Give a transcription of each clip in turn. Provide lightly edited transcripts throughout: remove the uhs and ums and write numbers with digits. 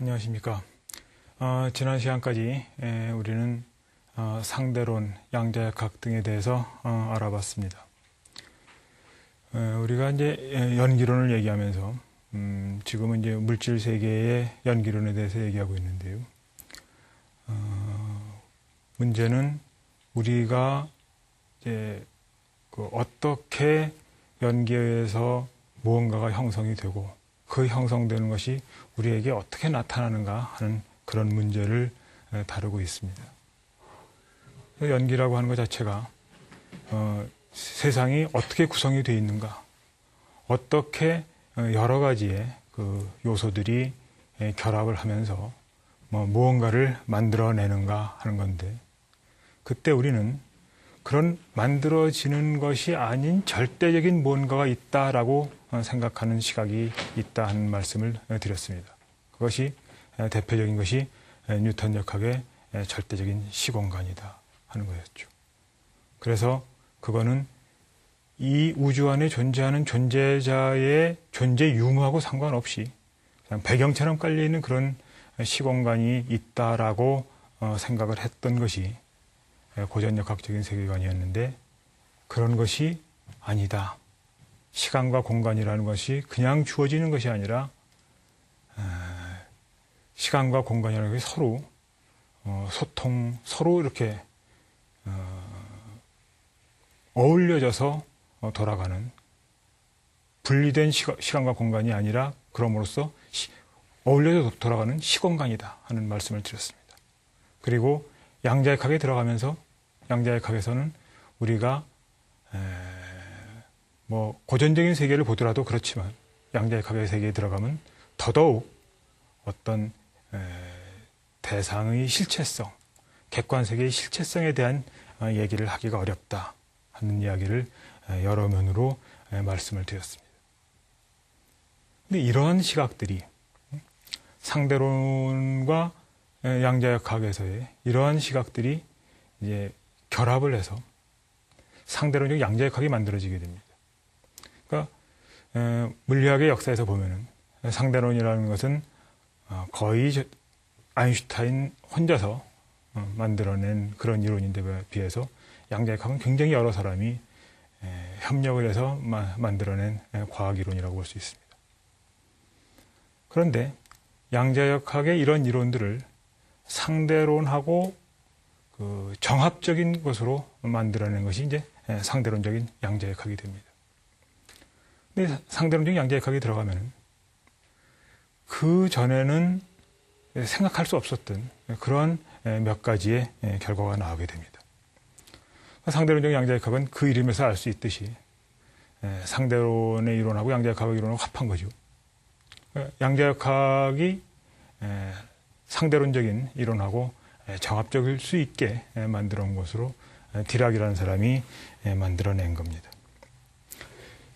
안녕하십니까. 지난 시간까지 우리는 상대론, 양자역학 등에 대해서 알아봤습니다. 우리가 이제 연기론을 얘기하면서 지금은 이제 물질 세계의 연기론에 대해서 얘기하고 있는데요. 문제는 우리가 이제 어떻게 연기에 의해서 무언가가 형성이 되고 그 형성되는 것이 우리에게 어떻게 나타나는가 하는 그런 문제를 다루고 있습니다. 연기라고 하는 것 자체가 세상이 어떻게 구성이 되어 있는가, 어떻게 여러 가지의 그 요소들이 결합을 하면서 무언가를 만들어내는가 하는 건데, 그때 우리는 그런 만들어지는 것이 아닌 절대적인 무언가가 있다라고 생각하는 시각이 있다 하는 말씀을 드렸습니다. 그것이 대표적인 것이 뉴턴 역학의 절대적인 시공간이다 하는 거였죠. 그래서 그거는 이 우주 안에 존재하는 존재자의 존재 유무하고 상관없이 그냥 배경처럼 깔려있는 그런 시공간이 있다라고 생각을 했던 것이 고전역학적인 세계관이었는데, 그런 것이 아니다. 시간과 공간이라는 것이 그냥 주어지는 것이 아니라 시간과 공간이라는 것이 서로 소통, 서로 이렇게 어울려져서 돌아가는, 분리된 시간과 공간이 아니라 그럼으로써 어울려져 돌아가는 시공간이다 하는 말씀을 드렸습니다. 그리고 양자역학에 들어가면서 양자역학에서는 우리가 고전적인 세계를 보더라도 그렇지만 양자역학의 세계에 들어가면 더더욱 어떤 대상의 실체성, 객관세계의 실체성에 대한 얘기를 하기가 어렵다 하는 이야기를 여러 면으로 말씀을 드렸습니다. 근데 이러한 시각들이 상대론과 양자역학에서의 이러한 시각들이 이제 결합을 해서 상대론적 양자역학이 만들어지게 됩니다. 그러니까 물리학의 역사에서 보면은 상대론이라는 것은 거의 아인슈타인 혼자서 만들어낸 그런 이론인데 비해서 양자역학은 굉장히 여러 사람이 협력을 해서 만들어낸 과학 이론이라고 볼 수 있습니다. 그런데 양자역학의 이런 이론들을 상대론하고 그 정합적인 것으로 만들어낸 것이 이제 상대론적인 양자역학이 됩니다. 근데 상대론적인 양자역학이 들어가면 그 전에는 생각할 수 없었던 그런 몇 가지의 결과가 나오게 됩니다. 상대론적 양자역학은 그 이름에서 알 수 있듯이 상대론의 이론하고 양자역학의 이론을 합한 거죠. 양자역학이 상대론적인 이론하고 정합적일 수 있게 만들어 온 것으로 디락이라는 사람이 만들어낸 겁니다.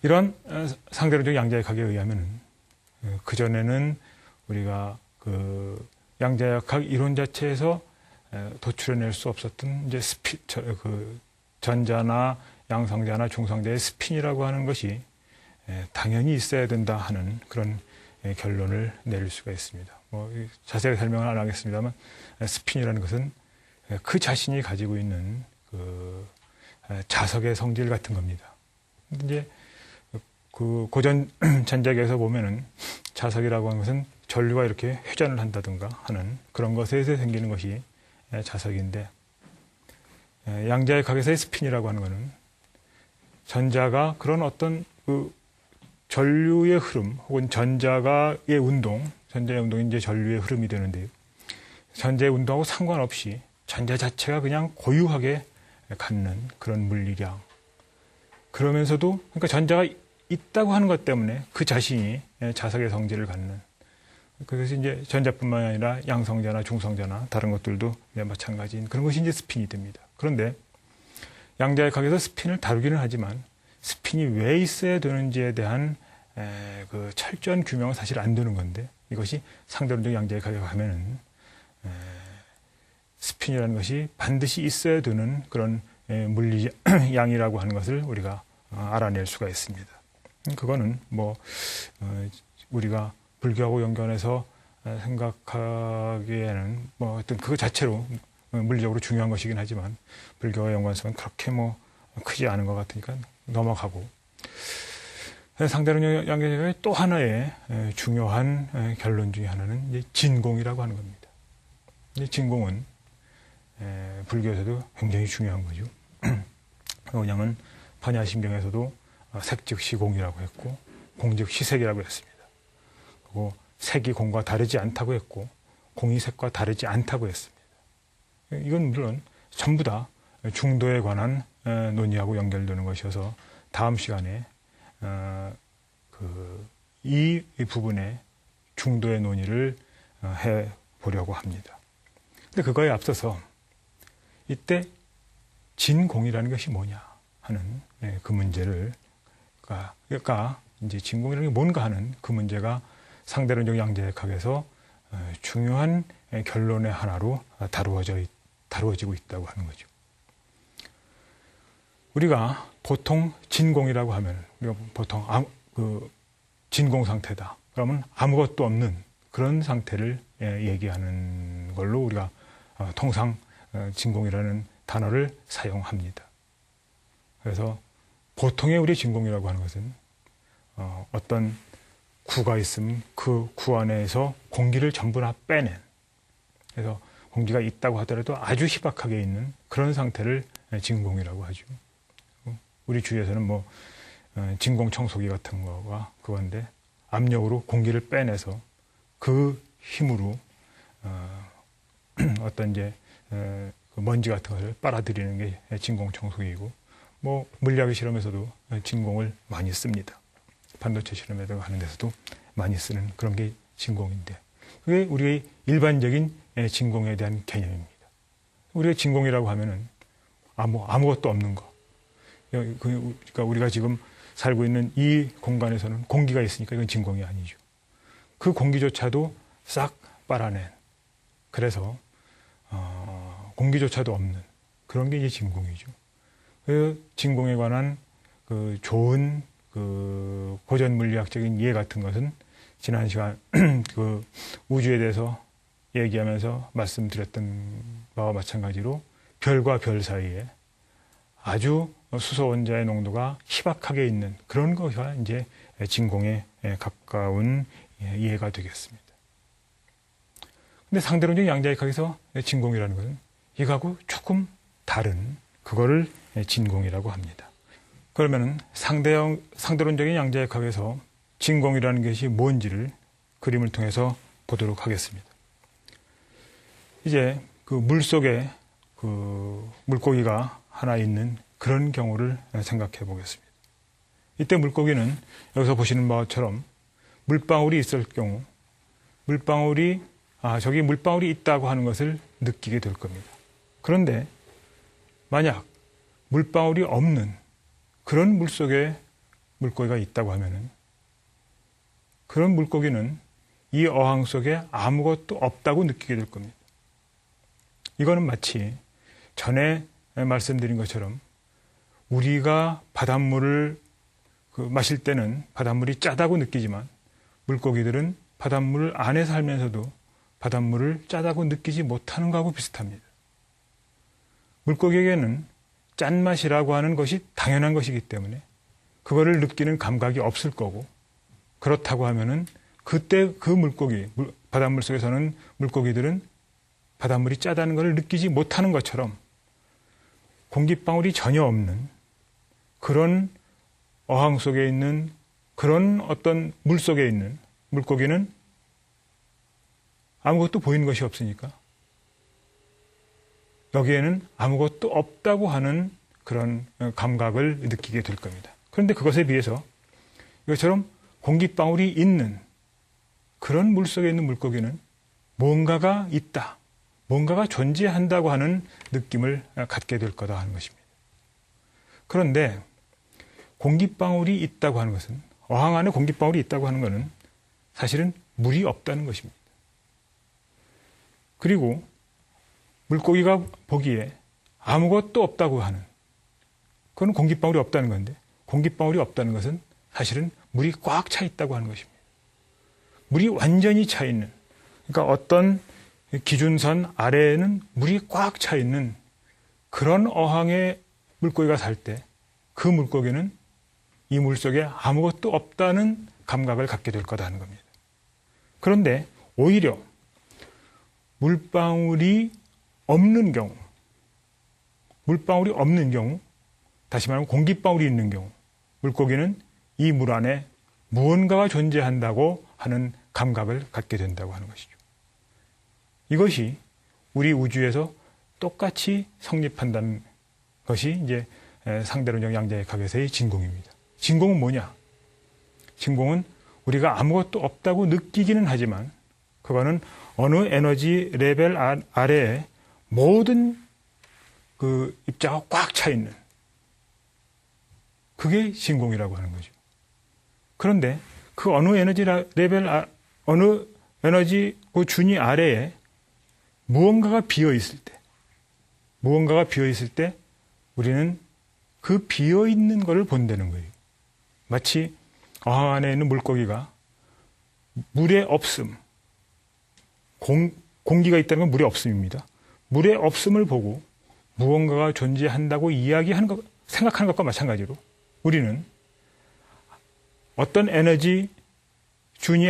이런 상대론적 양자역학에 의하면 그전에는 우리가 그 양자역학 이론 자체에서 도출해낼 수 없었던 이제 전자나 양성자나 중성자의 스핀이라고 하는 것이 당연히 있어야 된다 하는 그런 결론을 내릴 수가 있습니다. 자세히 설명은 안 하겠습니다만 스핀이라는 것은 그 자신이 가지고 있는 그 자석의 성질 같은 겁니다. 이제 그 고전 전자계에서 보면은 자석이라고 하는 것은 전류가 이렇게 회전을 한다든가 하는 그런 것에서 생기는 것이 자석인데, 양자역학에서의 스핀이라고 하는 것은 전자가 그런 어떤 그 전류의 흐름 혹은 전자의 운동이 이제 전류의 흐름이 되는데요. 전자의 운동하고 상관없이 전자 자체가 그냥 고유하게 갖는 그런 물리량. 그러면서도 그러니까 전자가 있다고 하는 것 때문에 그 자신이 자석의 성질을 갖는. 그것이 이제 전자뿐만 아니라 양성자나 중성자나 다른 것들도 마찬가지인 그런 것이 이제 스핀이 됩니다. 그런데 양자역학에서 스핀을 다루기는 하지만 스핀이 왜 있어야 되는지에 대한 그 철저한 규명은 사실 안 되는 건데, 이것이 상대론적 양자역학에 가면은 스핀이라는 것이 반드시 있어야 되는 그런 물리양이라고 하는 것을 우리가 알아낼 수가 있습니다. 그거는 우리가 불교하고 연관해서 생각하기에는 뭐 어떤 그거 자체로 물리적으로 중요한 것이긴 하지만 불교와 연관성은 그렇게 뭐 크지 않은 것 같으니까 넘어가고, 상대론적 양자역학의 또 하나의 중요한 결론 중에 하나는 이제 진공이라고 하는 겁니다. 이 진공은 불교에서도 굉장히 중요한 거죠. 왜냐하면 판야심경에서도 색즉 시공이라고 했고 공즉 시색이라고 했습니다. 그리고 색이 공과 다르지 않다고 했고 공이 색과 다르지 않다고 했습니다. 이건 물론 전부 다 중도에 관한 논의하고 연결되는 것이어서 다음 시간에 이 부분의 중도의 논의를 해보려고 합니다. 근데 그거에 앞서서 이때 진공이라는 것이 뭐냐 하는 그 문제를, 그러니까 이제 진공이라는 게 뭔가 하는 그 문제가 상대론적 양자역학에서 중요한 결론의 하나로 다루어지고 있다고 하는 거죠. 우리가 보통 진공이라고 하면 우리가 보통 진공 상태다. 그러면 아무것도 없는 그런 상태를 얘기하는 걸로 우리가 통상 진공이라는 단어를 사용합니다. 그래서 보통의 우리 진공이라고 하는 것은 어떤 구가 있으면 그 구 안에서 공기를 전부 다 빼낸, 그래서 공기가 있다고 하더라도 아주 희박하게 있는 그런 상태를 진공이라고 하죠. 우리 주위에서는 뭐 진공 청소기 같은 거가 그건데 압력으로 공기를 빼내서 그 힘으로 어떤 이제 먼지 같은 것을 빨아들이는 게 진공 청소기이고, 뭐 물리학의 실험에서도 진공을 많이 씁니다. 반도체 실험에도 하는 데서도 많이 쓰는 그런 게 진공인데, 그게 우리의 일반적인 진공에 대한 개념입니다. 우리가 진공이라고 하면은 아무것도 없는 거. 그러니까 우리가 지금 살고 있는 이 공간에서는 공기가 있으니까 이건 진공이 아니죠. 그 공기조차도 싹 빨아낸, 그래서 공기조차도 없는 그런 게 이제 진공이죠. 그 진공에 관한 그 좋은 그 고전 물리학적인 이해 같은 것은 지난 시간 그 우주에 대해서 얘기하면서 말씀드렸던 바와 마찬가지로 별과 별 사이에 아주 수소 원자의 농도가 희박하게 있는 그런 것이 이제 진공에 가까운 이해가 되겠습니다. 근데 상대론적 양자역학에서 진공이라는 것은 이거하고 조금 다른 그거를 진공이라고 합니다. 그러면은 상대론적인 양자역학에서 진공이라는 것이 뭔지를 그림을 통해서 보도록 하겠습니다. 이제 그 물속에 그 물고기가 하나 있는 그런 경우를 생각해 보겠습니다. 이때 물고기는 여기서 보시는 바처럼 물방울이 있을 경우 저기 물방울이 있다고 하는 것을 느끼게 될 겁니다. 그런데 만약 물방울이 없는 그런 물속에 물고기가 있다고 하면은 그런 물고기는 이 어항 속에 아무것도 없다고 느끼게 될 겁니다. 이거는 마치 전에 말씀드린 것처럼 우리가 바닷물을 마실 때는 바닷물이 짜다고 느끼지만 물고기들은 바닷물 안에 살면서도 바닷물을 짜다고 느끼지 못하는 것하고 비슷합니다. 물고기에게는 짠맛이라고 하는 것이 당연한 것이기 때문에 그거를 느끼는 감각이 없을 거고, 그렇다고 하면은 그때 그 바닷물 속에 사는 물고기들은 바닷물이 짜다는 것을 느끼지 못하는 것처럼 공기방울이 전혀 없는 그런 어항 속에 있는 그런 어떤 물 속에 있는 물고기는 아무것도 보이는 것이 없으니까 여기에는 아무것도 없다고 하는 그런 감각을 느끼게 될 겁니다. 그런데 그것에 비해서 이것처럼 공기방울이 있는 그런 물 속에 있는 물고기는 뭔가가 있다, 뭔가가 존재한다고 하는 느낌을 갖게 될 거다 하는 것입니다. 그런데 공기방울이 있다고 하는 것은, 어항 안에 공기방울이 있다고 하는 것은 사실은 물이 없다는 것입니다. 그리고 물고기가 보기에 아무것도 없다고 하는, 그건 공기방울이 없다는 건데, 공기방울이 없다는 것은 사실은 물이 꽉 차 있다고 하는 것입니다. 물이 완전히 차 있는, 그러니까 어떤 기준선 아래에는 물이 꽉 차 있는 그런 어항에 물고기가 살 때 그 물고기는 이 물속에 아무것도 없다는 감각을 갖게 될 거다는 겁니다. 그런데 오히려 물방울이 없는 경우, 다시 말하면 공기방울이 있는 경우, 물고기는 이 물 안에 무언가가 존재한다고 하는 감각을 갖게 된다고 하는 것이죠. 이것이 우리 우주에서 똑같이 성립한다는 것이 이제 상대론적 양자의 각에서의 진공입니다. 진공은 뭐냐? 진공은 우리가 아무것도 없다고 느끼기는 하지만 그거는 어느 에너지 레벨 아래에 모든 그 입자가 꽉 차 있는 그게 진공이라고 하는 거죠. 그런데 그 어느 에너지 레벨 어느 에너지 그 준위 아래에 무언가가 비어 있을 때 우리는 그 비어 있는 것을 본다는 거예요. 마치 어항 안에 있는 물고기가 물의 없음, 공기가 있다는 건 물의 없음입니다. 물의 없음을 보고 무언가가 존재한다고 생각하는 것과 마찬가지로 우리는 어떤 에너지 준위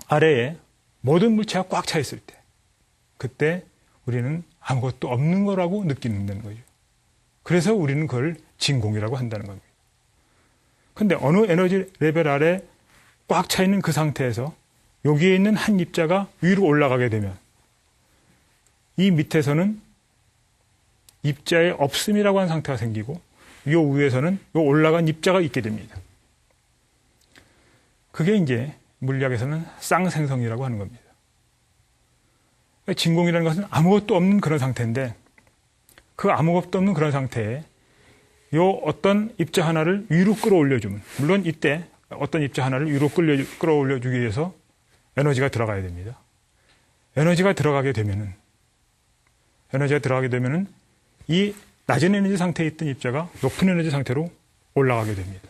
아래에 모든 물체가 꽉 차 있을 때 그때 우리는 아무것도 없는 거라고 느끼는 거죠. 그래서 우리는 그걸 진공이라고 한다는 겁니다. 그런데 어느 에너지 레벨 아래 꽉 차 있는 그 상태에서 여기에 있는 한 입자가 위로 올라가게 되면 이 밑에서는 입자의 없음이라고 하는 상태가 생기고 이 위에서는 이 올라간 입자가 있게 됩니다. 그게 이제 물리학에서는 쌍생성이라고 하는 겁니다. 진공이라는 것은 아무것도 없는 그런 상태인데 그 아무것도 없는 그런 상태에 요 어떤 입자 하나를 위로 끌어올려주면, 물론 이때 어떤 입자 하나를 위로 끌어올려주기 위해서 에너지가 들어가야 됩니다. 에너지가 들어가게 되면은 이 낮은 에너지 상태에 있던 입자가 높은 에너지 상태로 올라가게 됩니다.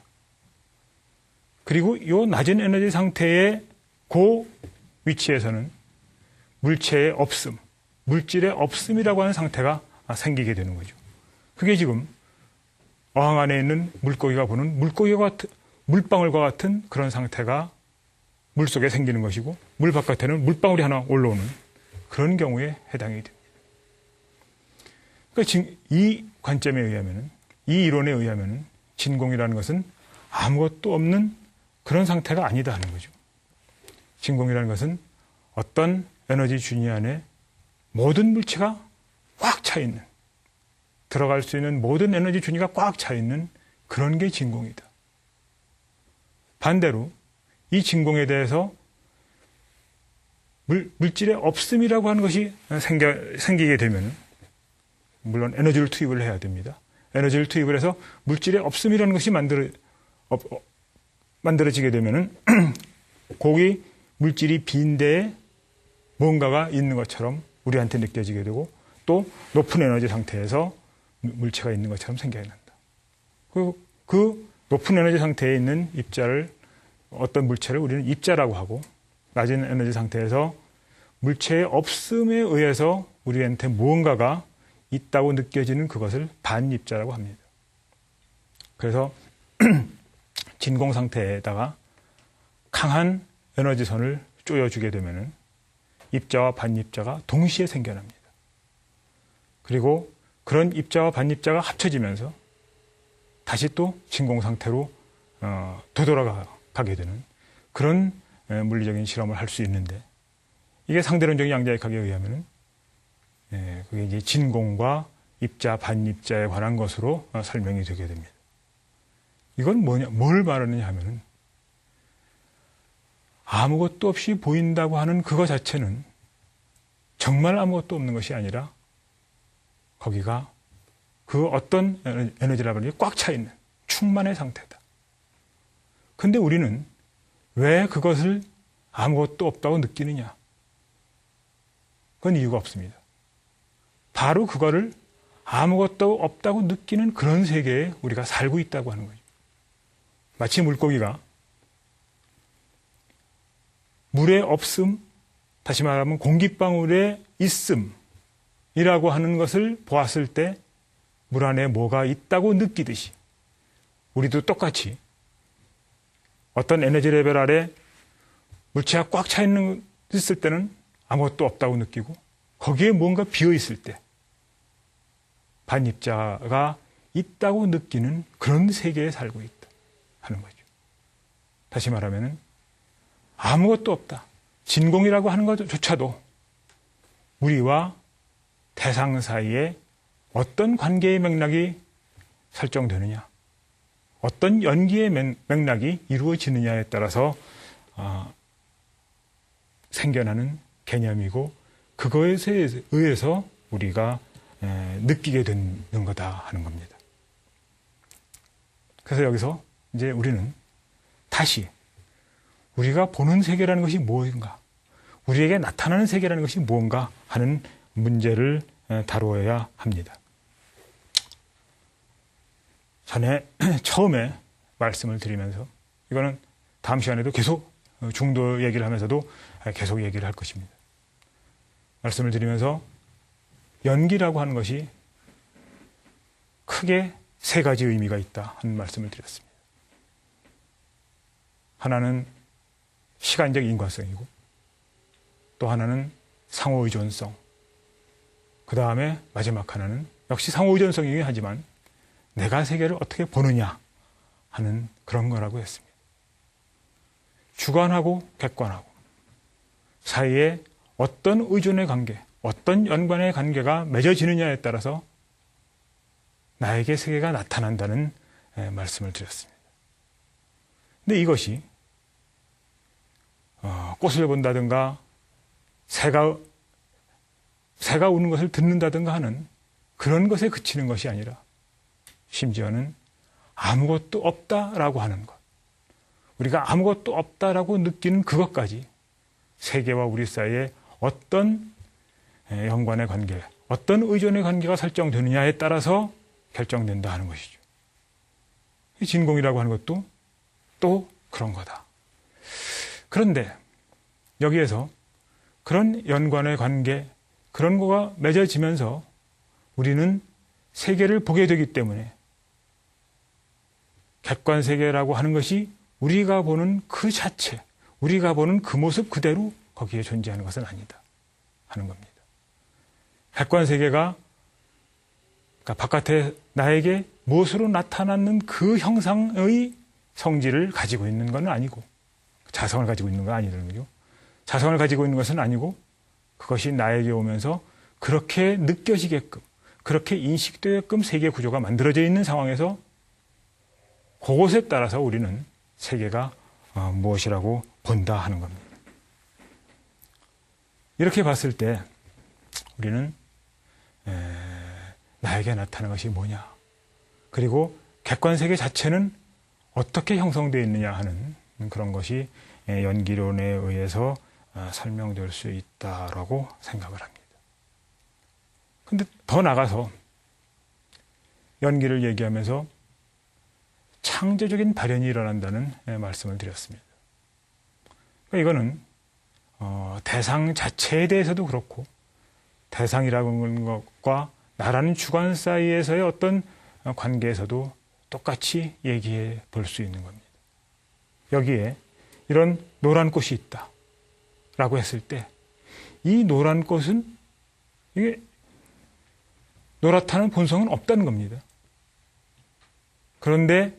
그리고 이 낮은 에너지 상태의 그 위치에서는 물체의 없음, 물질의 없음이라고 하는 상태가 생기게 되는 거죠. 그게 지금 어항 안에 있는 물고기가 보는 물방울과 같은 그런 상태가 물속에 생기는 것이고 물 바깥에는 물방울이 하나 올라오는 그런 경우에 해당이 됩니다. 그러니까 지금 이 관점에 의하면, 이 이론에 의하면 진공이라는 것은 아무것도 없는 그런 상태가 아니다 하는 거죠. 진공이라는 것은 어떤 에너지 준위 안에 모든 물체가 꽉 차 있는, 들어갈 수 있는 모든 에너지 준위가 꽉 차 있는 그런 게 진공이다. 반대로 이 진공에 대해서 물질의 없음이라고 하는 것이 생기게 되면, 물론 에너지를 투입을 해야 됩니다. 에너지를 투입을 해서 물질의 없음이라는 것이 만들어지게 되면은 거기 물질이 빈 데에 뭔가가 있는 것처럼 우리한테 느껴지게 되고 또 높은 에너지 상태에서 물체가 있는 것처럼 생겨난다. 그 높은 에너지 상태에 있는 어떤 물체를 우리는 입자라고 하고, 낮은 에너지 상태에서 물체의 없음에 의해서 우리한테 무언가가 있다고 느껴지는 그것을 반입자라고 합니다. 그래서 진공 상태에다가 강한 에너지선을 쪼여주게 되면은 입자와 반입자가 동시에 생겨납니다. 그리고 그런 입자와 반입자가 합쳐지면서 다시 또 진공 상태로 되돌아가게 되는 그런 물리적인 실험을 할 수 있는데, 이게 상대론적인 양자역학에 의하면은 그게 이제 진공과 입자, 반입자에 관한 것으로 설명이 되게 됩니다. 이건 뭘 말하느냐 하면은 아무것도 없이 보인다고 하는 그거 자체는 정말 아무것도 없는 것이 아니라 거기가 그 어떤 에너지라든지 꽉 차 있는 충만의 상태다. 근데 우리는 왜 그것을 아무것도 없다고 느끼느냐? 그건 이유가 없습니다. 바로 그거를 아무것도 없다고 느끼는 그런 세계에 우리가 살고 있다고 하는 거죠. 마치 물고기가 물의 없음, 다시 말하면 공기방울의 있음이라고 하는 것을 보았을 때 물 안에 뭐가 있다고 느끼듯이 우리도 똑같이 어떤 에너지 레벨 아래 물체가 꽉 차 있을 때는 아무것도 없다고 느끼고 거기에 뭔가 비어 있을 때 반입자가 있다고 느끼는 그런 세계에 살고 있다 하는 거죠. 다시 말하면 아무것도 없다. 진공이라고 하는 것조차도 우리와 대상 사이에 어떤 관계의 맥락이 설정되느냐, 어떤 연기의 맥락이 이루어지느냐에 따라서 생겨나는 개념이고 그거에 의해서 우리가 느끼게 되는 거다 하는 겁니다. 그래서 여기서 이제 우리는 다시 우리가 보는 세계라는 것이 무엇인가, 우리에게 나타나는 세계라는 것이 무엇인가 하는 문제를 다루어야 합니다. 전에 처음에 말씀을 드리면서 이거는 다음 시간에도 계속 중도 얘기를 하면서도 계속 얘기를 할 것입니다. 말씀을 드리면서 연기라고 하는 것이 크게 세 가지 의미가 있다 하는 말씀을 드렸습니다. 하나는 시간적 인과성이고 또 하나는 상호의존성, 그 다음에 마지막 하나는 역시 상호의존성이긴 하지만 내가 세계를 어떻게 보느냐 하는 그런 거라고 했습니다. 주관하고 객관하고 사이에 어떤 의존의 관계, 어떤 연관의 관계가 맺어지느냐에 따라서 나에게 세계가 나타난다는 말씀을 드렸습니다. 근데 이것이 꽃을 본다든가 새가 우는 것을 듣는다든가 하는 그런 것에 그치는 것이 아니라 심지어는 아무것도 없다라고 하는 것, 우리가 아무것도 없다라고 느끼는 그것까지 세계와 우리 사이에 어떤 연관의 관계, 어떤 의존의 관계가 설정되느냐에 따라서 결정된다 하는 것이죠. 이 진공이라고 하는 것도 또 그런 거다. 그런데 여기에서 그런 연관의 관계, 그런 거가 맺어지면서 우리는 세계를 보게 되기 때문에 객관 세계라고 하는 것이 우리가 보는 그 자체, 우리가 보는 그 모습 그대로 거기에 존재하는 것은 아니다 하는 겁니다. 객관 세계가 그러니까 바깥에 나에게 무엇으로 나타나는 그 형상의 성질을 가지고 있는 건 아니고, 자성을 가지고 있는 건 아니라는 거죠. 자성을 가지고 있는 것은 아니고 그것이 나에게 오면서 그렇게 느껴지게끔, 그렇게 인식되게끔 세계 구조가 만들어져 있는 상황에서 그것에 따라서 우리는 세계가 무엇이라고 본다 하는 겁니다. 이렇게 봤을 때 우리는 나에게 나타나는 것이 뭐냐, 그리고 객관세계 자체는 어떻게 형성되어 있느냐 하는 그런 것이 연기론에 의해서 설명될 수 있다라고 생각을 합니다. 근데 더 나가서 연기를 얘기하면서 창조적인 발현이 일어난다는 말씀을 드렸습니다. 그러니까 이거는 대상 자체에 대해서도 그렇고 대상이라고 하는 것과 나라는 주관 사이에서의 어떤 관계에서도 똑같이 얘기해 볼 수 있는 겁니다. 여기에 이런 노란 꽃이 있다 라고 했을 때 이 노란 꽃은 이게 노랗다는 본성은 없다는 겁니다. 그런데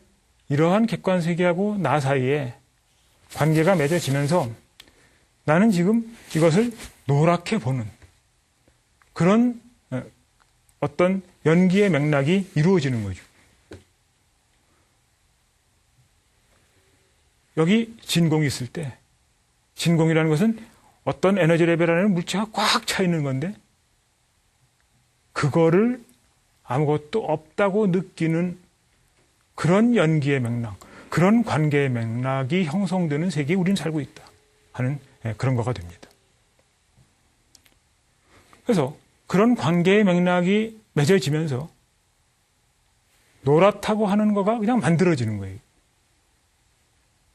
이러한 객관세계하고 나 사이에 관계가 맺어지면서 나는 지금 이것을 노랗게 보는 그런 어떤 연기의 맥락이 이루어지는 거죠. 여기 진공이 있을 때, 진공이라는 것은 어떤 에너지 레벨 안에는 물체가 꽉 차 있는 건데 그거를 아무것도 없다고 느끼는 그런 연기의 맥락, 그런 관계의 맥락이 형성되는 세계에 우리는 살고 있다 하는 그런 거가 됩니다. 그래서 그런 관계의 맥락이 맺어지면서 노랗다고 하는 거가 그냥 만들어지는 거예요.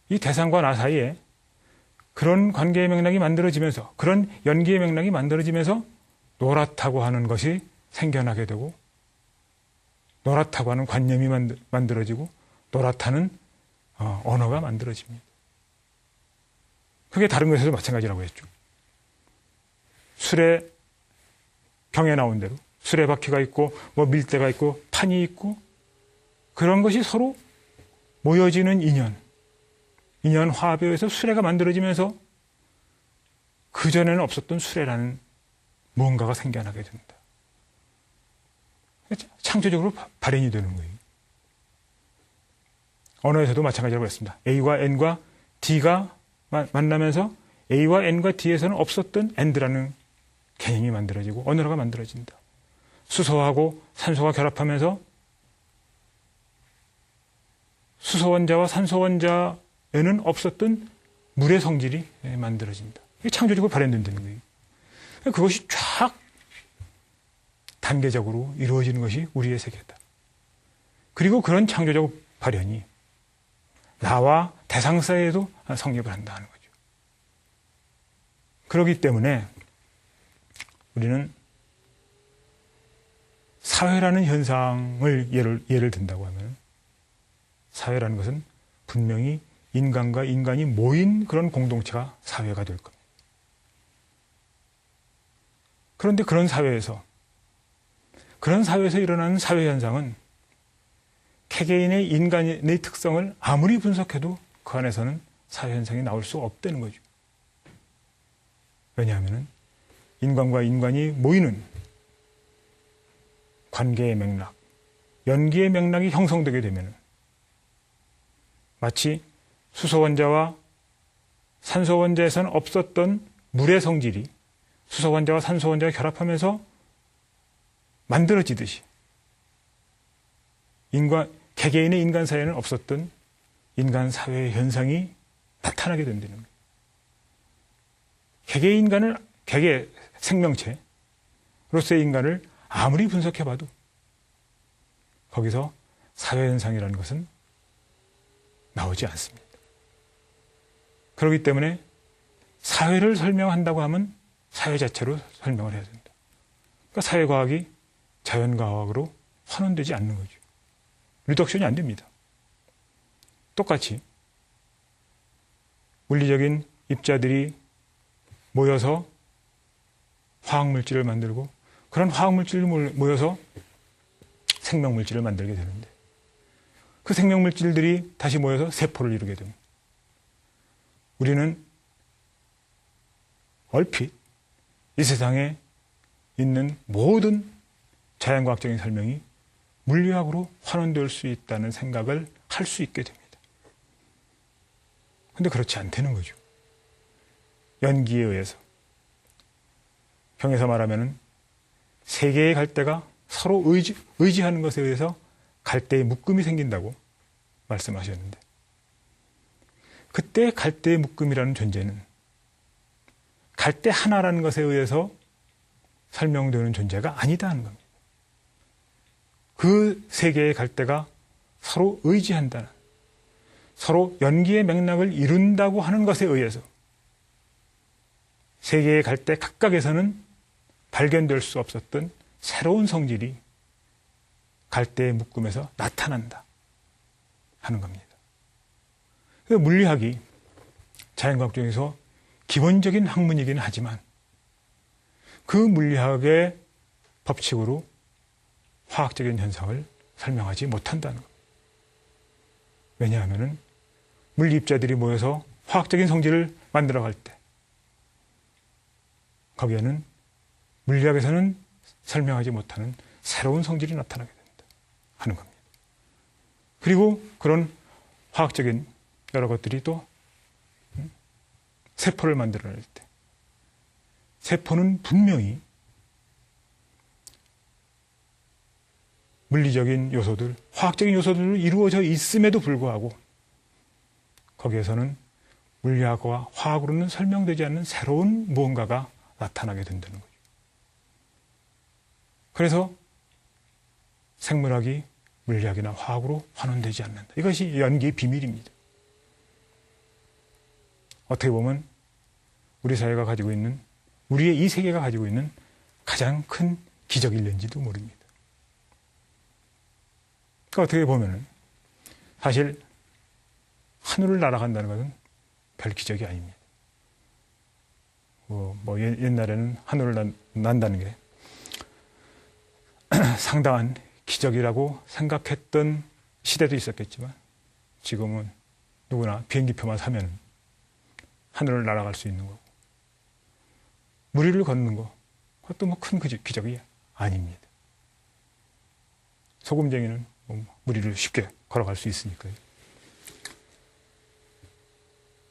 이 대상과 나 사이에 그런 관계의 맥락이 만들어지면서, 그런 연기의 맥락이 만들어지면서 노랗다고 하는 것이 생겨나게 되고, 노랗다고 하는 관념이 만들어지고, 노랗다는 언어가 만들어집니다. 그게 다른 것에도 마찬가지라고 했죠. 술에 경에 나온 대로 수레바퀴가 있고 뭐 밀대가 있고 판이 있고 그런 것이 서로 모여지는 인연 화합에 의해서 수레가 만들어지면서 그전에는 없었던 수레라는 무언가가 생겨나게 된다. 창조적으로 발현이 되는 거예요. 언어에서도 마찬가지라고 했습니다. A와 N과 D가 만나면서 A와 N과 D에서는 없었던 AND라는 개념이 만들어지고 언어가 만들어진다. 수소하고 산소가 결합하면서 수소 원자와 산소 원자에는 없었던 물의 성질이 만들어진다. 이게 창조적으로 발현된다는 거예요. 그것이 쫙 단계적으로 이루어지는 것이 우리의 세계다. 그리고 그런 창조적 발현이 나와 대상 사이에도 성립을 한다는 거죠. 그렇기 때문에 우리는 사회라는 현상을 예를 든다고 하면 사회라는 것은 분명히 인간과 인간이 모인 그런 공동체가 사회가 될 겁니다. 그런데 그런 사회에서 일어나는 사회 현상은 개개인의 인간의 특성을 아무리 분석해도 그 안에서는 사회 현상이 나올 수 없다는 거죠. 왜냐하면 인간과 인간이 모이는 관계의 맥락, 연기의 맥락이 형성되게 되면 마치 수소 원자와 산소 원자에서는 없었던 물의 성질이 수소 원자와 산소 원자가 결합하면서 만들어지듯이 개개인의 인간 사이에는 없었던 인간 사회의 현상이 나타나게 된다는 거예요. 개개 생명체로서의 인간을 아무리 분석해봐도 거기서 사회 현상이라는 것은 나오지 않습니다. 그렇기 때문에 사회를 설명한다고 하면 사회 자체로 설명을 해야 된다. 그러니까 사회과학이 자연과학으로 환원되지 않는 거죠. 리덕션이 안 됩니다. 똑같이 물리적인 입자들이 모여서 화학물질을 만들고 그런 화학물질이 모여서 생명물질을 만들게 되는데 그 생명물질들이 다시 모여서 세포를 이루게 됩니다. 우리는 얼핏 이 세상에 있는 모든 자연과학적인 설명이 물리학으로 환원될 수 있다는 생각을 할 수 있게 됩니다. 그런데 그렇지 않다는 거죠. 연기에 의해서. 경에서 말하면 세 개의 갈대가 서로 의지하는 것에 의해서 갈대의 묶음이 생긴다고 말씀하셨는데 그때 갈대의 묶음이라는 존재는 갈대 하나라는 것에 의해서 설명되는 존재가 아니다 하는 겁니다. 그 세 개의 갈대가 서로 의지한다는, 서로 연기의 맥락을 이룬다고 하는 것에 의해서 세 개의 갈대 각각에서는 발견될 수 없었던 새로운 성질이 갈대의 묶음에서 나타난다 하는 겁니다. 물리학이 자연과학 중에서 기본적인 학문이기는 하지만 그 물리학의 법칙으로 화학적인 현상을 설명하지 못한다는 겁니다. 왜냐하면 물리입자들이 모여서 화학적인 성질을 만들어갈 때 거기에는 물리학에서는 설명하지 못하는 새로운 성질이 나타나게 된다 하는 겁니다. 그리고 그런 화학적인 여러 것들이 또 세포를 만들어낼 때 세포는 분명히 물리적인 요소들, 화학적인 요소들로 이루어져 있음에도 불구하고 거기에서는 물리학과 화학으로는 설명되지 않는 새로운 무언가가 나타나게 된다는 거죠. 그래서 생물학이 물리학이나 화학으로 환원되지 않는다. 이것이 연기의 비밀입니다. 어떻게 보면 우리 사회가 가지고 있는, 우리의 이 세계가 가지고 있는 가장 큰 기적일는지도 모릅니다. 그러니까 어떻게 보면은 사실 하늘을 날아간다는 것은 별 기적이 아닙니다. 옛날에는 하늘을 난다는 게 상당한 기적이라고 생각했던 시대도 있었겠지만 지금은 누구나 비행기표만 사면 하늘을 날아갈 수 있는 거고, 물 위를 걷는 거, 그것도 뭐 큰 기적이 아닙니다. 소금쟁이는 물 위를 쉽게 걸어갈 수 있으니까요.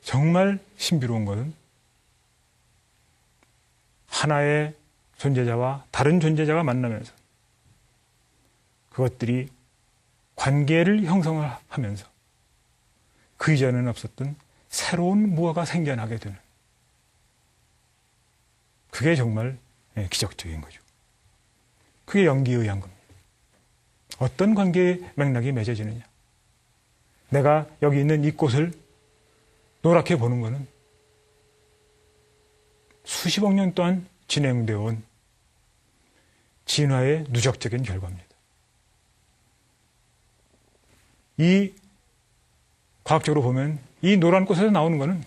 정말 신비로운 것은 하나의 존재자와 다른 존재자가 만나면서 그것들이 관계를 형성을 하면서 그 이전에는 없었던 새로운 무엇가 생겨나게 되는, 그게 정말 기적적인 거죠. 그게 연기에 의한 겁니다. 어떤 관계의 맥락이 맺어지느냐. 내가 여기 있는 이 꽃을 노랗게 보는 것은 수십억 년 동안 진행되어 온 진화의 누적적인 결과입니다. 이 과학적으로 보면 이 노란 꽃에서 나오는 것은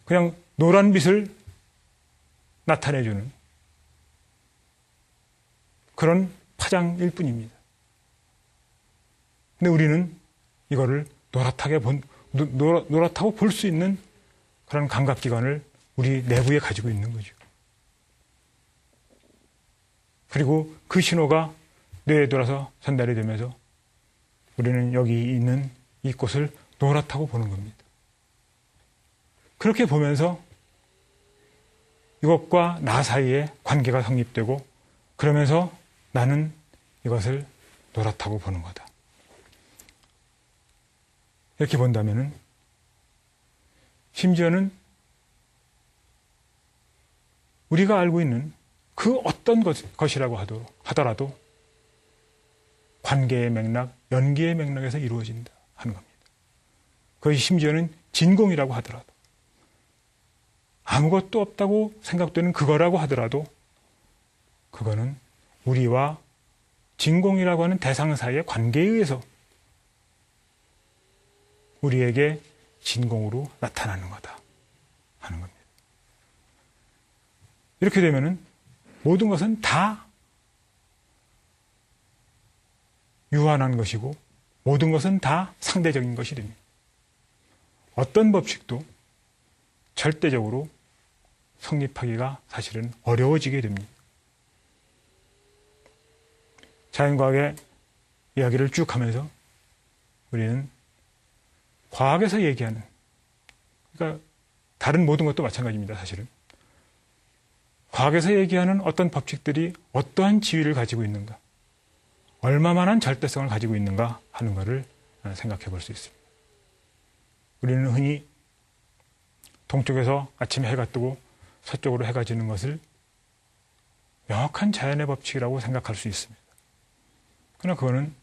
그냥 노란 빛을 나타내주는 그런 파장일 뿐입니다. 근데 우리는 이거를 노랗다고 볼 수 있는 그런 감각기관을 우리 내부에 가지고 있는 거죠. 그리고 그 신호가 뇌에 돌아서 전달이 되면서 우리는 여기 있는 이 꽃을 노랗다고 보는 겁니다. 그렇게 보면서 이것과 나 사이에 관계가 성립되고, 그러면서 나는 이것을 노랗다고 보는 거다. 이렇게 본다면은 심지어는 우리가 알고 있는 그 어떤 것이라고 하더라도 관계의 맥락, 연기의 맥락에서 이루어진다 하는 겁니다. 그것이 심지어는 진공이라고 하더라도, 아무것도 없다고 생각되는 그거라고 하더라도 그거는 우리와 진공이라고 하는 대상 사이의 관계에 의해서 우리에게 진공으로 나타나는 거다 하는 겁니다. 이렇게 되면은 모든 것은 다 유한한 것이고 모든 것은 다 상대적인 것이 됩니다. 어떤 법칙도 절대적으로 성립하기가 사실은 어려워지게 됩니다. 자연과학의 이야기를 쭉 하면서 우리는 과학에서 얘기하는, 그러니까 다른 모든 것도 마찬가지입니다. 사실은 과학에서 얘기하는 어떤 법칙들이 어떠한 지위를 가지고 있는가, 얼마만한 절대성을 가지고 있는가 하는 것을 생각해 볼 수 있습니다. 우리는 흔히 동쪽에서 아침에 해가 뜨고 서쪽으로 해가 지는 것을 명확한 자연의 법칙이라고 생각할 수 있습니다. 그러나 그거는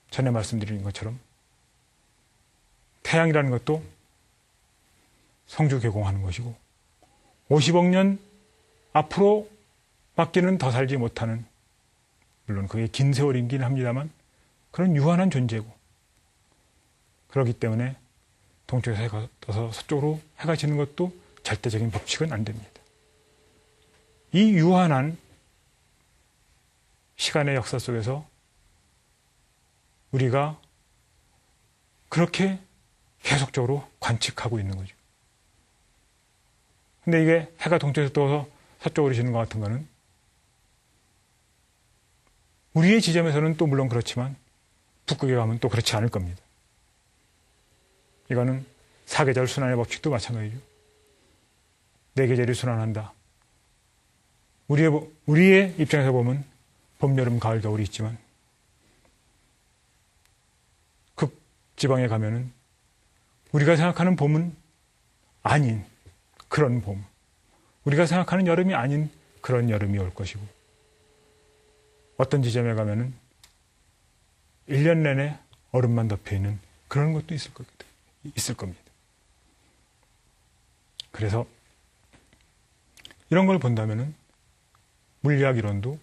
전에 말씀드린 것처럼 태양이라는 것도 성주 개공하는 것이고 50억 년 앞으로 밖에는 더 살지 못하는, 물론 그게 긴 세월이긴 합니다만 그런 유한한 존재고, 그렇기 때문에 동쪽에서 해가 떠서 서쪽으로 해가 지는 것도 절대적인 법칙은 안 됩니다. 이 유한한 시간의 역사 속에서 우리가 그렇게 계속적으로 관측하고 있는 거죠. 근데 이게 해가 동쪽에서 떠서 서쪽으로 지는 것 같은 거는 우리의 지점에서는 또 물론 그렇지만 북극에 가면 또 그렇지 않을 겁니다. 이거는 사계절 순환의 법칙도 마찬가지죠. 네 계절이 순환한다. 우리의 입장에서 보면 봄, 여름, 가을, 겨울이 있지만 극지방에 가면은 우리가 생각하는 봄은 아닌 그런 봄, 우리가 생각하는 여름이 아닌 그런 여름이 올 것이고, 어떤 지점에 가면은 1년 내내 얼음만 덮여 있는 그런 것도 있을 겁니다. 그래서 이런 걸 본다면은 물리학 이론도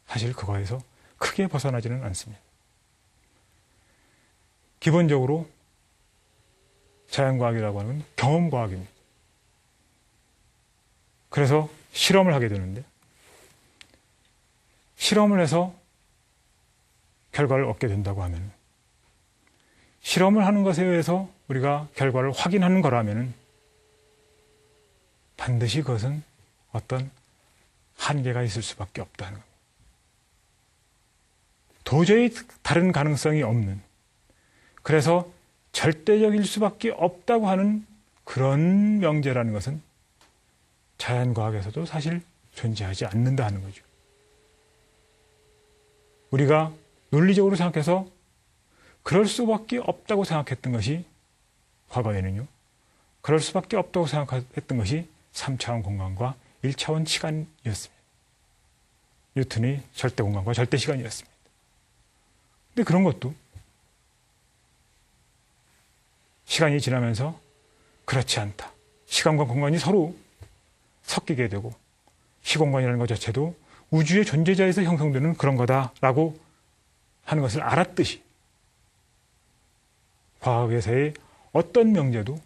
사실 그거에서 크게 벗어나지는 않습니다. 기본적으로 자연과학이라고 하는 건 경험과학입니다. 그래서 실험을 하게 되는데 실험을 해서 결과를 얻게 된다고 하면 실험을 하는 것에 의해서 우리가 결과를 확인하는 거라면 반드시 그것은 어떤 한계가 있을 수밖에 없다는 겁니다. 도저히 다른 가능성이 없는, 그래서 절대적일 수밖에 없다고 하는 그런 명제라는 것은 자연과학에서도 사실 존재하지 않는다 하는 거죠. 우리가 논리적으로 생각해서 그럴 수밖에 없다고 생각했던 것이 과거에는요, 그럴 수밖에 없다고 생각했던 것이 3차원 공간과 1차원 시간이었습니다. 뉴턴의 절대 공간과 절대 시간이었습니다. 근데 그런 것도 시간이 지나면서 그렇지 않다. 시간과 공간이 서로 섞이게 되고 시공간이라는 것 자체도 우주의 존재자에서 형성되는 그런 거다라고 하는 것을 알았듯이 과학에서의 어떤 명제도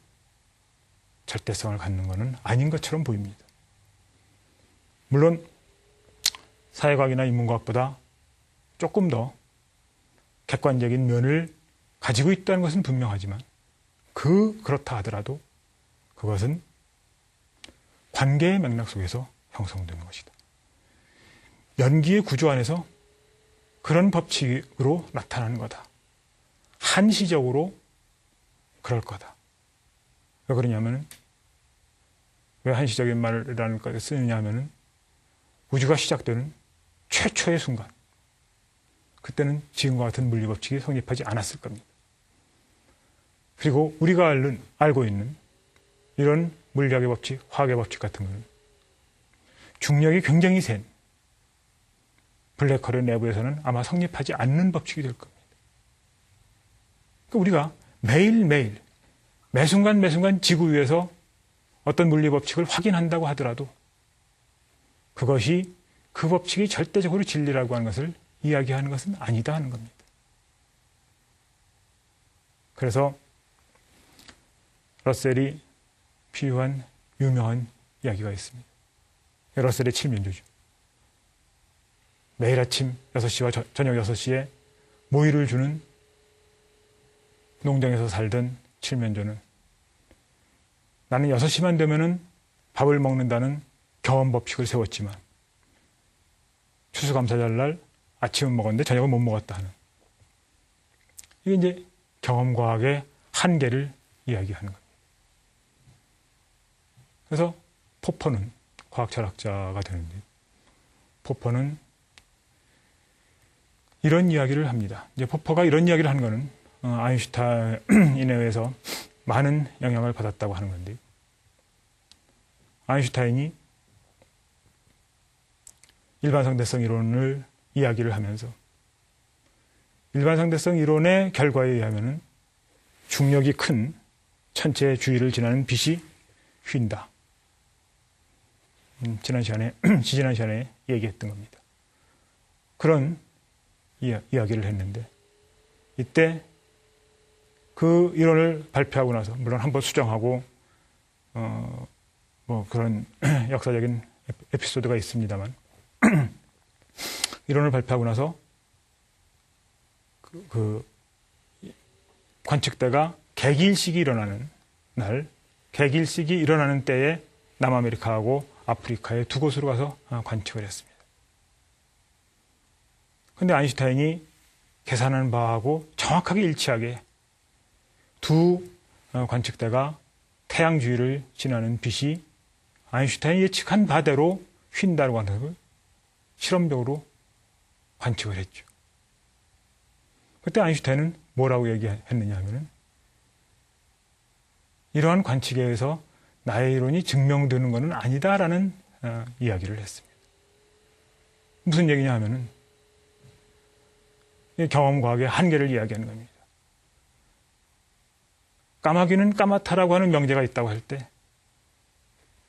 절대성을 갖는 것은 아닌 것처럼 보입니다. 물론 사회과학이나 인문과학보다 조금 더 객관적인 면을 가지고 있다는 것은 분명하지만 그렇다 하더라도 그것은 관계의 맥락 속에서 형성되는 것이다. 연기의 구조 안에서 그런 법칙으로 나타나는 거다. 한시적으로 그럴 거다. 왜 그러냐면은, 왜 한시적인 말이라는 걸 쓰느냐 하면은, 우주가 시작되는 최초의 순간, 그때는 지금과 같은 물리 법칙이 성립하지 않았을 겁니다. 그리고 우리가 알고 있는 이런 물리학의 법칙, 화학의 법칙 같은 것은 중력이 굉장히 센 블랙홀의 내부에서는 아마 성립하지 않는 법칙이 될 겁니다. 그러니까 우리가 매일매일 매순간 지구 위에서 어떤 물리 법칙을 확인한다고 하더라도 그것이 그 법칙이 절대적으로 진리라고 하는 것을 이야기하는 것은 아니다 하는 겁니다. 그래서 러셀이 필요한 유명한 이야기가 있습니다. 러셀의 칠면조죠. 매일 아침 6시와 저녁 6시에 모유를 주는 농장에서 살던 칠면조는 나는 6시만 되면은 밥을 먹는다는 경험 법칙을 세웠지만 추수감사절 날 아침은 먹었는데 저녁은 못 먹었다 하는, 이게 이제 경험과학의 한계를 이야기하는 겁니다. 그래서 포퍼는 과학 철학자가 되는데, 포퍼는 이런 이야기를 합니다. 이제 포퍼가 이런 이야기를 하는 것은 아인슈타인에 의해서 많은 영향을 받았다고 하는 건데, 아인슈타인이 일반상대성 이론을 이야기를 하면서 일반상대성 이론의 결과에 의하면 중력이 큰 천체의 주위를 지나는 빛이 휜다. 지지난 시간에 얘기했던 겁니다. 그런 이야기를 했는데, 이때 그 이론을 발표하고 나서, 물론 한번 수정하고 그런 역사적인 에피소드가 있습니다만, 이론을 발표하고 나서 그 관측대가 개기일식이 일어나는 날, 개기일식이 일어나는 때에 남아메리카하고 아프리카의 두 곳으로 가서 관측을 했습니다. 그런데 아인슈타인이 계산한 바하고 정확하게 일치하게 두 관측대가 태양 주위를 지나는 빛이 아인슈타인이 예측한 바대로 휜다고 하는 것을 실험적으로 관측을 했죠. 그때 아인슈타인은 뭐라고 얘기했느냐 하면은, 이러한 관측에 의해서 나의 이론이 증명되는 것은 아니다라는 이야기를 했습니다. 무슨 얘기냐 하면은 경험과학의 한계를 이야기하는 겁니다. 까마귀는 까맣다라고 하는 명제가 있다고 할 때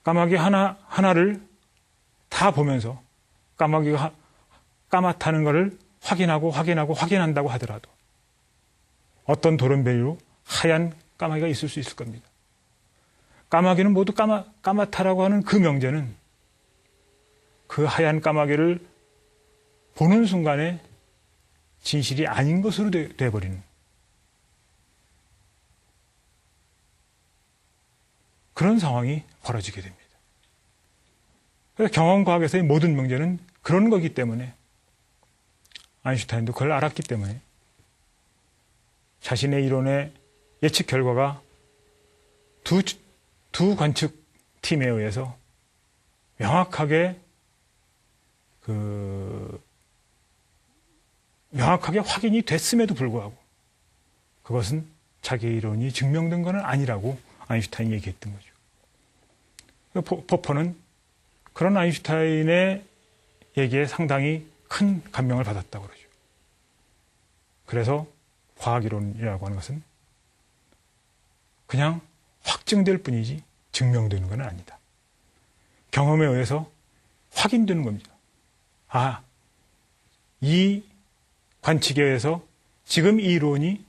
까마귀 하나를 다 보면서 까마귀가 까맣다는 것을 확인한다고 하더라도 어떤 도른베리로 하얀 까마귀가 있을 수 있을 겁니다. 까마귀는 모두 까맣다라고 하는 그 명제는 그 하얀 까마귀를 보는 순간에 진실이 아닌 것으로 되어버리는 그런 상황이 벌어지게 됩니다. 그래서 경험과학에서의 모든 명제는 그런 거기 때문에 아인슈타인도 그걸 알았기 때문에 자신의 이론의 예측 결과가 두 관측팀에 의해서 명확하게 확인이 됐음에도 불구하고 그것은 자기의 이론이 증명된 것은 아니라고 아인슈타인이 얘기했던 거죠. 포퍼는 그런 아인슈타인의 얘기에 상당히 큰 감명을 받았다고 그러죠. 그래서 과학이론이라고 하는 것은 그냥 확증될 뿐이지 증명되는 건 아니다. 경험에 의해서 확인되는 겁니다. 아, 이 관측에 의해서 지금 이 이론이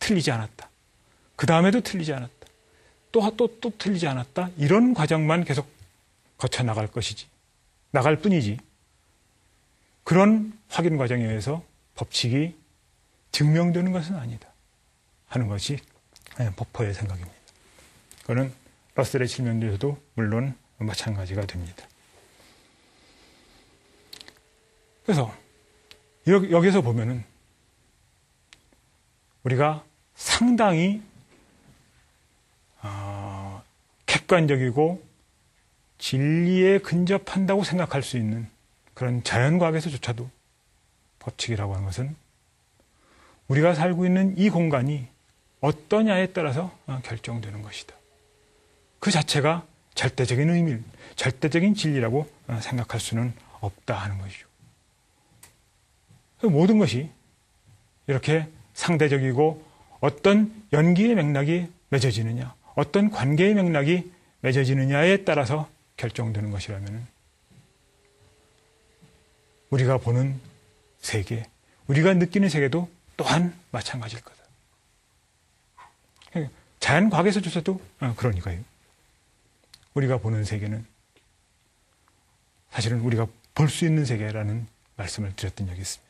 틀리지 않았다. 그 다음에도 틀리지 않았다. 또 틀리지 않았다. 이런 과정만 계속 거쳐 나갈 뿐이지. 그런 확인 과정에 의해서 법칙이 증명되는 것은 아니다. 하는 것이 포퍼의 생각입니다. 그거는 러셀의 질문에서도 물론 마찬가지가 됩니다. 그래서 여기서 보면은 우리가 상당히 객관적이고 진리에 근접한다고 생각할 수 있는 그런 자연과학에서조차도 법칙이라고 하는 것은 우리가 살고 있는 이 공간이 어떠냐에 따라서 결정되는 것이다. 그 자체가 절대적인 진리라고 생각할 수는 없다 하는 것이죠. 모든 것이 이렇게 상대적이고 어떤 연기의 맥락이 맺어지느냐, 어떤 관계의 맥락이 맺어지느냐에 따라서 결정되는 것이라면 우리가 보는 세계, 우리가 느끼는 세계도 또한 마찬가지일 거다. 자연과학에서조차도 그러니까요. 우리가 보는 세계는 사실은 우리가 볼 수 있는 세계라는 말씀을 드렸던 적이 있습니다.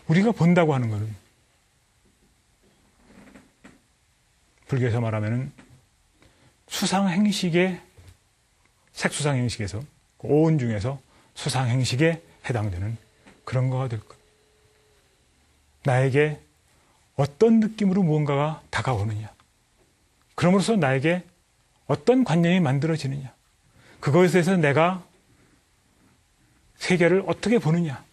우리가 본다고 하는 것은 불교에서 말하면 색수상행식에서 오온 중에서 수상행식에 해당되는 그런 거가 될 겁니다. 나에게 어떤 느낌으로 무언가가 다가오느냐, 그럼으로써 나에게 어떤 관념이 만들어지느냐, 그것에 대해서 내가 세계를 어떻게 보느냐,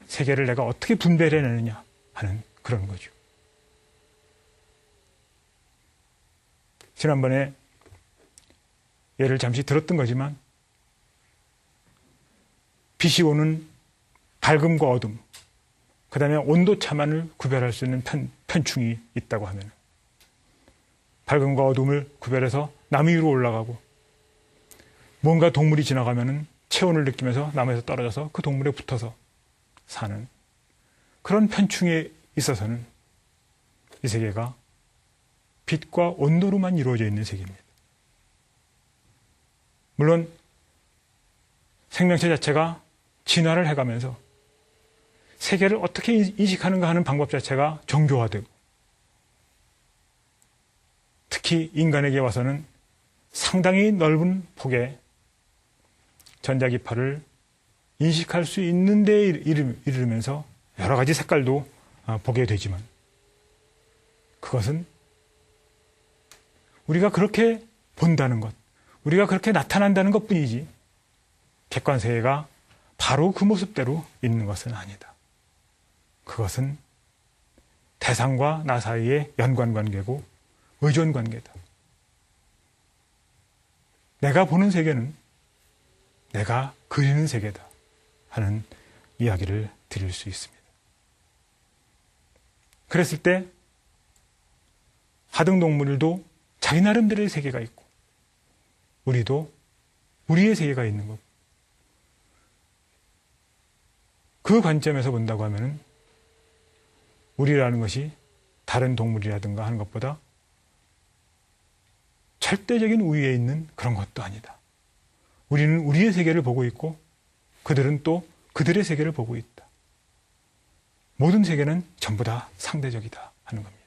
세계를 내가 어떻게 분별해내느냐 하는 그런 거죠. 지난번에 예를 잠시 들었던 거지만 빛이 오는 밝음과 어둠, 그 다음에 온도차만을 구별할 수 있는 편충이 있다고 하면 밝음과 어둠을 구별해서 나무 위로 올라가고 뭔가 동물이 지나가면 체온을 느끼면서 나무에서 떨어져서 그 동물에 붙어서 사는 그런 편충에 있어서는 이 세계가 빛과 온도로만 이루어져 있는 세계입니다. 물론 생명체 자체가 진화를 해가면서 세계를 어떻게 인식하는가 하는 방법 자체가 정교화되고 특히 인간에게 와서는 상당히 넓은 폭의 전자기파를 인식할 수 있는 데 이르면서 여러 가지 색깔도 보게 되지만 그것은 우리가 그렇게 본다는 것, 우리가 그렇게 나타난다는 것뿐이지 객관세계가 바로 그 모습대로 있는 것은 아니다. 그것은 대상과 나 사이의 연관관계고 의존관계다. 내가 보는 세계는 내가 그리는 세계다 하는 이야기를 드릴 수 있습니다. 그랬을 때 하등동물도 자기 나름대로의 세계가 있고 우리도 우리의 세계가 있는 거고 그 관점에서 본다고 하면은 우리라는 것이 다른 동물이라든가 하는 것보다 절대적인 우위에 있는 그런 것도 아니다. 우리는 우리의 세계를 보고 있고 그들은 또 그들의 세계를 보고 있다. 모든 세계는 전부 다 상대적이다 하는 겁니다.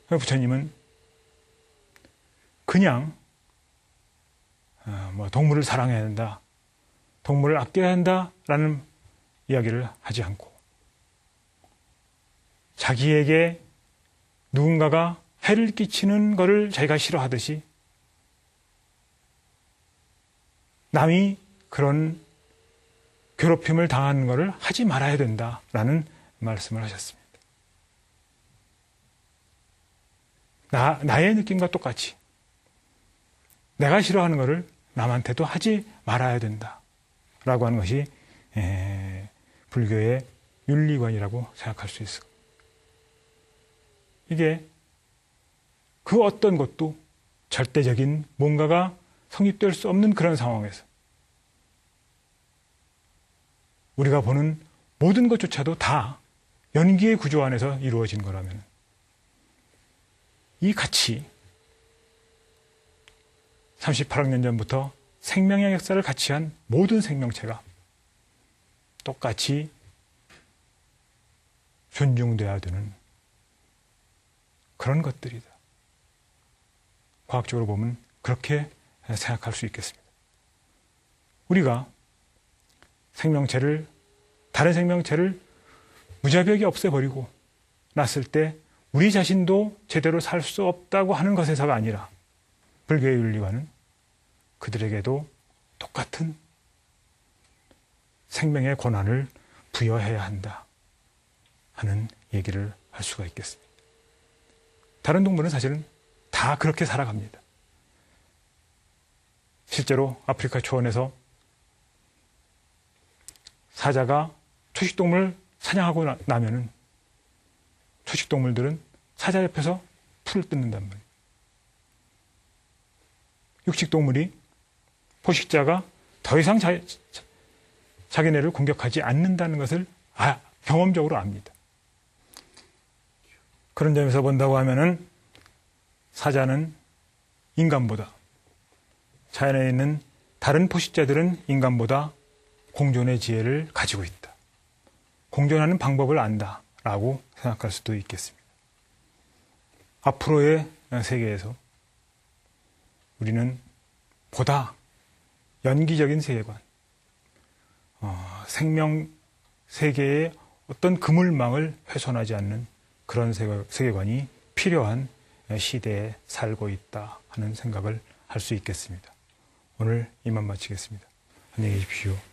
부처님은 그냥 동물을 사랑해야 한다, 동물을 아껴야 한다라는 이야기를 하지 않고 자기에게 누군가가 해를 끼치는 것을 자기가 싫어하듯이 남이 그런 괴롭힘을 당하는 것을 하지 말아야 된다라는 말씀을 하셨습니다. 나의 느낌과 똑같이 내가 싫어하는 것을 남한테도 하지 말아야 된다라고 하는 것이 불교의 윤리관이라고 생각할 수 있습니다. 이게 그 어떤 것도 절대적인 뭔가가 성립될 수 없는 그런 상황에서 우리가 보는 모든 것조차도 다 연기의 구조 안에서 이루어진 거라면 이 같이 38억 년 전부터 생명의 역사를 같이 한 모든 생명체가 똑같이 존중돼야 되는 그런 것들이다. 과학적으로 보면 그렇게 생각할 수 있겠습니다. 우리가 다른 생명체를 무자비하게 없애버리고 났을 때 우리 자신도 제대로 살 수 없다고 하는 것에서가 아니라 불교의 윤리관은 그들에게도 똑같은 생명의 권한을 부여해야 한다 하는 얘기를 할 수가 있겠습니다. 다른 동물은 사실은 다 그렇게 살아갑니다. 실제로 아프리카 초원에서 사자가 초식동물을 사냥하고 나면은 초식동물들은 사자 옆에서 풀을 뜯는단 말이에요. 육식동물이 포식자가 더 이상 자기네를 공격하지 않는다는 것을 경험적으로 압니다. 그런 점에서 본다고 하면은 사자는 인간보다, 자연에 있는 다른 포식자들은 인간보다 공존의 지혜를 가지고 있다. 공존하는 방법을 안다라고 생각할 수도 있겠습니다. 앞으로의 세계에서 우리는 보다 연기적인 세계관, 생명 세계의 어떤 그물망을 훼손하지 않는 그런 세계관이 필요한 시대에 살고 있다 하는 생각을 할 수 있겠습니다. 오늘 이만 마치겠습니다. 안녕히 계십시오.